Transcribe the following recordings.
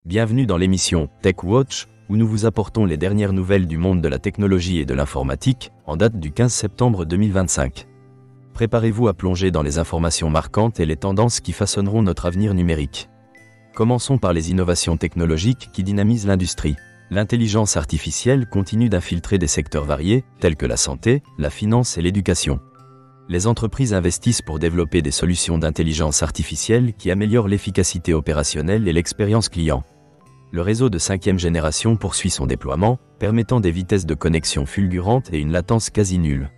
Bienvenue dans l'émission Tech Watch, où nous vous apportons les dernières nouvelles du monde de la technologie et de l'informatique, en date du 15 septembre 2025. Préparez-vous à plonger dans les informations marquantes et les tendances qui façonneront notre avenir numérique. Commençons par les innovations technologiques qui dynamisent l'industrie. L'intelligence artificielle continue d'infiltrer des secteurs variés, tels que la santé, la finance et l'éducation. Les entreprises investissent pour développer des solutions d'intelligence artificielle qui améliorent l'efficacité opérationnelle et l'expérience client. Le réseau de 5e génération poursuit son déploiement, permettant des vitesses de connexion fulgurantes et une latence quasi nulle.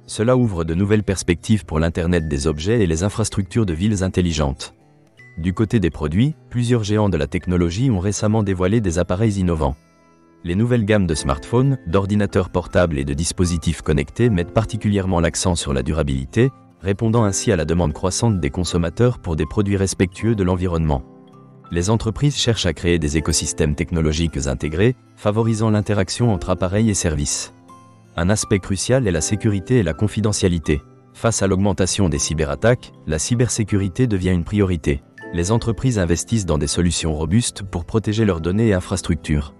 Cela ouvre de nouvelles perspectives pour l'Internet des objets et les infrastructures de villes intelligentes. Du côté des produits, plusieurs géants de la technologie ont récemment dévoilé des appareils innovants. Les nouvelles gammes de smartphones, d'ordinateurs portables et de dispositifs connectés mettent particulièrement l'accent sur la durabilité, répondant ainsi à la demande croissante des consommateurs pour des produits respectueux de l'environnement. Les entreprises cherchent à créer des écosystèmes technologiques intégrés, favorisant l'interaction entre appareils et services. Un aspect crucial est la sécurité et la confidentialité. Face à l'augmentation des cyberattaques, la cybersécurité devient une priorité. Les entreprises investissent dans des solutions robustes pour protéger leurs données et infrastructures.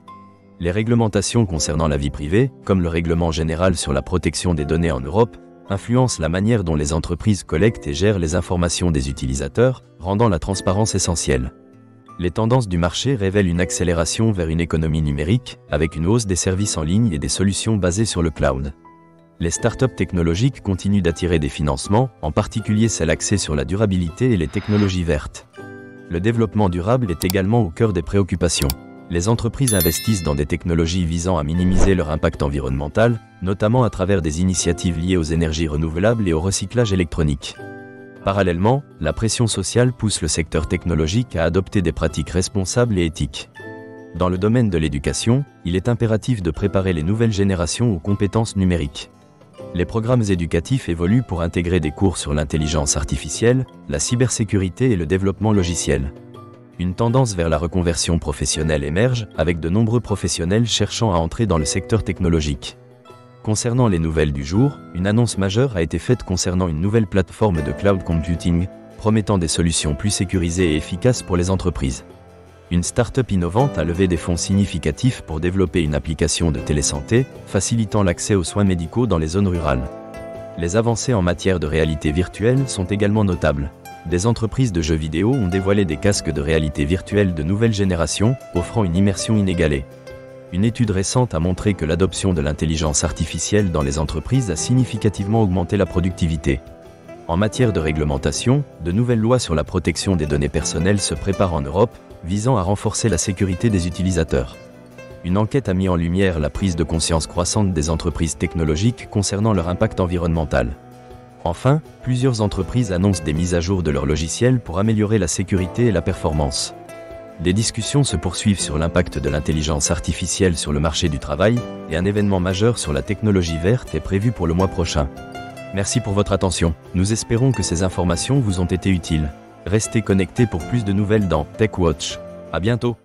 Les réglementations concernant la vie privée, comme le règlement général sur la protection des données en Europe, influencent la manière dont les entreprises collectent et gèrent les informations des utilisateurs, rendant la transparence essentielle. Les tendances du marché révèlent une accélération vers une économie numérique, avec une hausse des services en ligne et des solutions basées sur le cloud. Les startups technologiques continuent d'attirer des financements, en particulier celles axées sur la durabilité et les technologies vertes. Le développement durable est également au cœur des préoccupations. Les entreprises investissent dans des technologies visant à minimiser leur impact environnemental, notamment à travers des initiatives liées aux énergies renouvelables et au recyclage électronique. Parallèlement, la pression sociale pousse le secteur technologique à adopter des pratiques responsables et éthiques. Dans le domaine de l'éducation, il est impératif de préparer les nouvelles générations aux compétences numériques. Les programmes éducatifs évoluent pour intégrer des cours sur l'intelligence artificielle, la cybersécurité et le développement logiciel. Une tendance vers la reconversion professionnelle émerge, avec de nombreux professionnels cherchant à entrer dans le secteur technologique. Concernant les nouvelles du jour, une annonce majeure a été faite concernant une nouvelle plateforme de cloud computing, promettant des solutions plus sécurisées et efficaces pour les entreprises. Une start-up innovante a levé des fonds significatifs pour développer une application de télésanté, facilitant l'accès aux soins médicaux dans les zones rurales. Les avancées en matière de réalité virtuelle sont également notables. Des entreprises de jeux vidéo ont dévoilé des casques de réalité virtuelle de nouvelle génération, offrant une immersion inégalée. Une étude récente a montré que l'adoption de l'intelligence artificielle dans les entreprises a significativement augmenté la productivité. En matière de réglementation, de nouvelles lois sur la protection des données personnelles se préparent en Europe, visant à renforcer la sécurité des utilisateurs. Une enquête a mis en lumière la prise de conscience croissante des entreprises technologiques concernant leur impact environnemental. Enfin, plusieurs entreprises annoncent des mises à jour de leurs logiciels pour améliorer la sécurité et la performance. Des discussions se poursuivent sur l'impact de l'intelligence artificielle sur le marché du travail, et un événement majeur sur la technologie verte est prévu pour le mois prochain. Merci pour votre attention. Nous espérons que ces informations vous ont été utiles. Restez connectés pour plus de nouvelles dans Tech Watch. À bientôt.